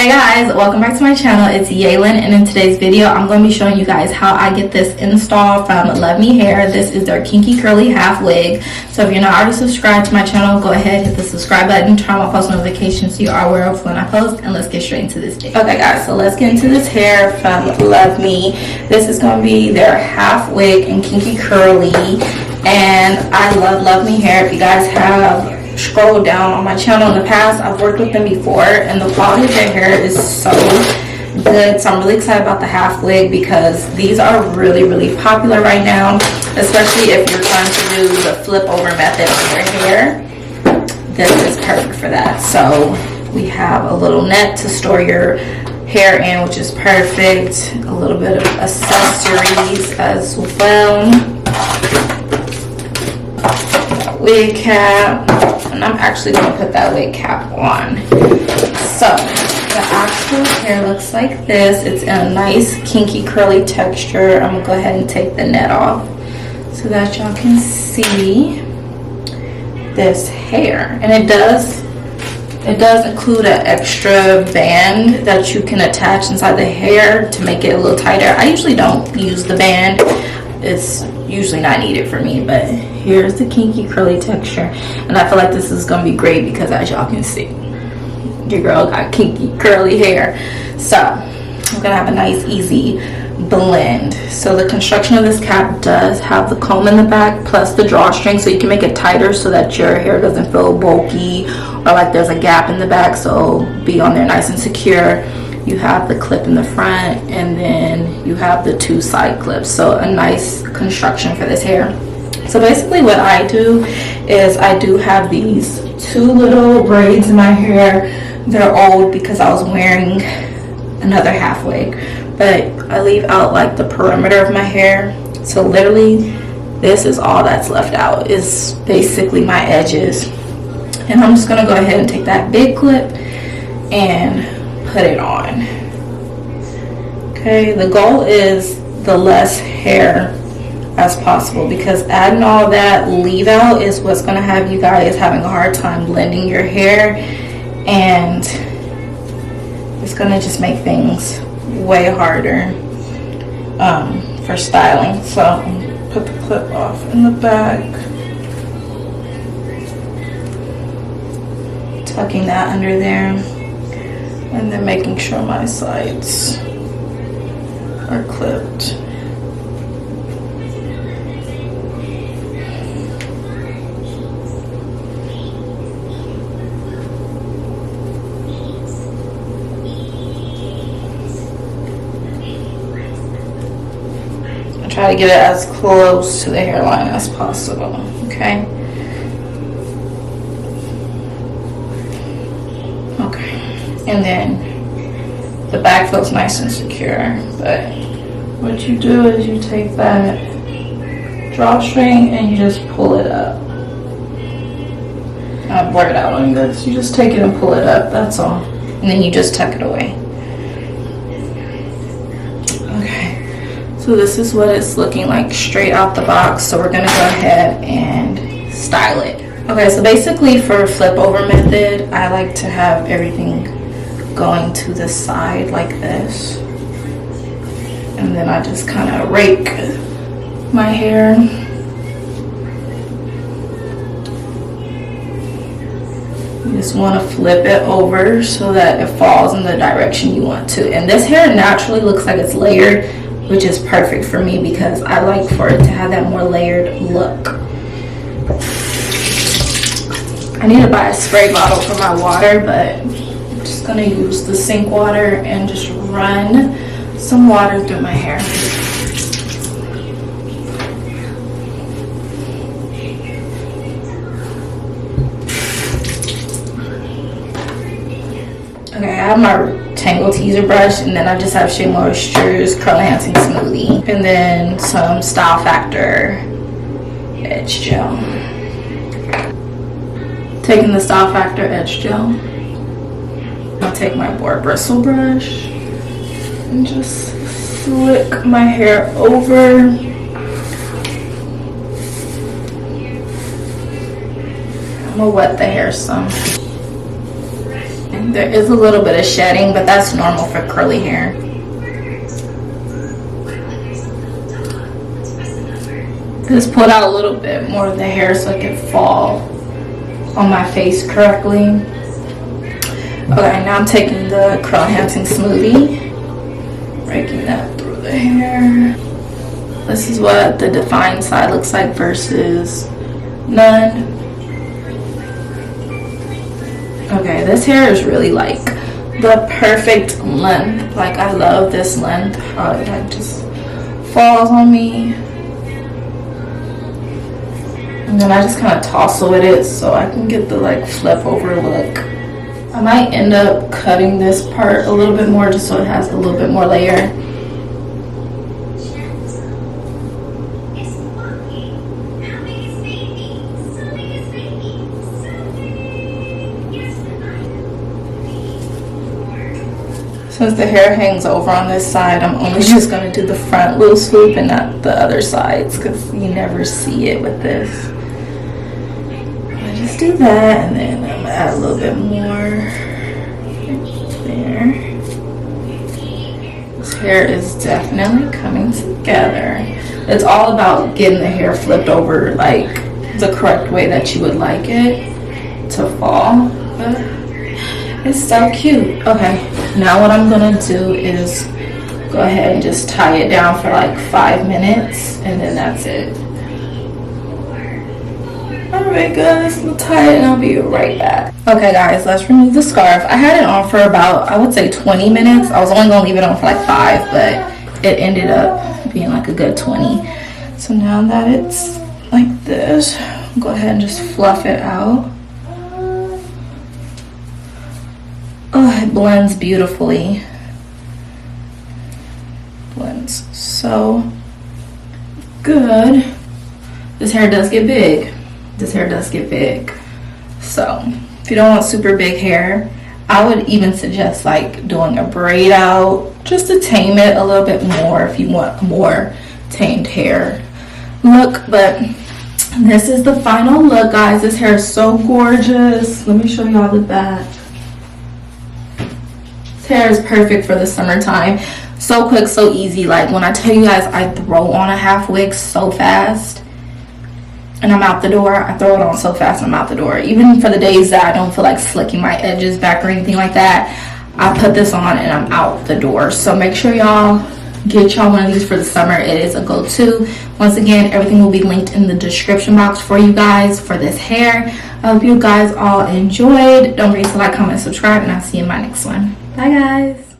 Hey guys, welcome back to my channel. It's Yalon, and in today's video I'm going to be showing you guys how I get this install from Love Me Hair. This is their kinky curly half wig. So if you're not already subscribed to my channel, go ahead, hit the subscribe button, turn on my post notifications so you are aware of when I post, and let's get straight into this video. Okay guys, so let's get into this hair from Love Me. This is going to be their half wig and kinky curly, and I love Me Hair. If you guys have scroll down on my channel in the past, I've worked with them before, and the quality of their hair is so good. So I'm really excited about the half wig because these are really popular right now, especially if you're trying to do the flip over method on your hair. This is perfect for that. So we have a little net to store your hair in, which is perfect. A little bit of accessories as well. Wig cap, and I'm actually going to put that wig cap on. So the actual hair looks like this. It's in a nice kinky curly texture. I'm gonna go ahead and take the net off so that y'all can see this hair. And it does include an extra band that you can attach inside the hair to make it a little tighter. I usually don't use the band. It's usually not needed for me, but here's the kinky curly texture, and I feel like this is gonna be great because, as y'all can see, your girl got kinky curly hair. So I'm gonna have a nice easy blend. So the construction of this cap does have the comb in the back plus the drawstring, so you can make it tighter so that your hair doesn't feel bulky or like there's a gap in the back, so be on there nice and secure. You have the clip in the front, and then you have the two side clips. So a nice construction for this hair. So basically what I do is I do have these two little braids in my hair. They're old because I was wearing another half wig, but I leave out like the perimeter of my hair. So literally this is all that's left out, is basically my edges. And I'm just gonna go ahead and take that big clip and put it on. Okay, the goal is the less hair as possible, because adding all that leave out is what's going to have you guys having a hard time blending your hair, and it's going to just make things way harder for styling. So put the clip off in the back, tucking that under there, and then making sure my sides are clipped. I try to get it as close to the hairline as possible, okay? And then the back feels nice and secure, but what you do is you take that drawstring and you just pull it up. I'll blur it out on this. You just take it and pull it up, that's all. And then you just tuck it away. Okay, so this is what it's looking like straight out the box. So we're gonna go ahead and style it. Okay, so basically for flip over method, I like to have everything going to the side like this, and then I just kind of rake my hair. You just want to flip it over so that it falls in the direction you want to. And this hair naturally looks like it's layered, which is perfect for me because I like for it to have that more layered look. I need to buy a spray bottle for my water, but I'm just gonna use the sink water and just run some water through my hair. Okay, I have my Tangle Teaser brush, and then I just have Shea Moisture's Curl Enhancing Smoothie, and then some Style Factor Edge Gel. Taking the Style Factor Edge Gel, I'll take my boar bristle brush and just slick my hair over. I'm gonna wet the hair some. Okay, there is a little bit of shedding, but that's normal for curly hair. Just pulled out a little bit more of the hair so it can fall on my face correctly. Okay, now I'm taking the curl enhancing smoothie, breaking that through the hair. This is what the defined side looks like versus none. Okay, this hair is really like the perfect length. Like, I love this length, how it like just falls on me. And then I just kind of tousle with it so I can get the like flip over look. I might end up cutting this part a little bit more just so it has a little bit more layer. Since the hair hangs over on this side, I'm only just going to do the front little swoop and not the other sides because you never see it with this. I just do that, and then I'm going to add a little bit more there. This hair is definitely coming together. It's all about getting the hair flipped over like the correct way that you would like it to fall. But it's so cute. Okay, now what I'm gonna do is go ahead and just tie it down for like 5 minutes, and then that's it. Alright guys, we'll tie it and I'll be right back. Okay guys, let's remove the scarf. I had it on for about, I would say 20 minutes. I was only gonna leave it on for like 5, but it ended up being like a good 20. So now that it's like this, go ahead and just fluff it out. Oh, it blends beautifully. Blends so good. This hair does get big. This hair does get big. So if you don't want super big hair, I would even suggest like doing a braid out just to tame it a little bit more if you want more tamed hair look. But this is the final look, guys. This hair is so gorgeous. Let me show y'all the back. Hair is perfect for the summertime. So quick, so easy. Like when I tell you guys I throw on a half wig so fast and I'm out the door, I throw it on so fast and I'm out the door. Even for the days that I don't feel like slicking my edges back or anything like that, I put this on and I'm out the door. So make sure y'all get y'all one of these for the summer. It is a go-to. Once again, everything will be linked in the description box for you guys for this hair. I hope you guys all enjoyed. Don't forget to like, comment, subscribe, and I'll see you in my next one. Bye guys.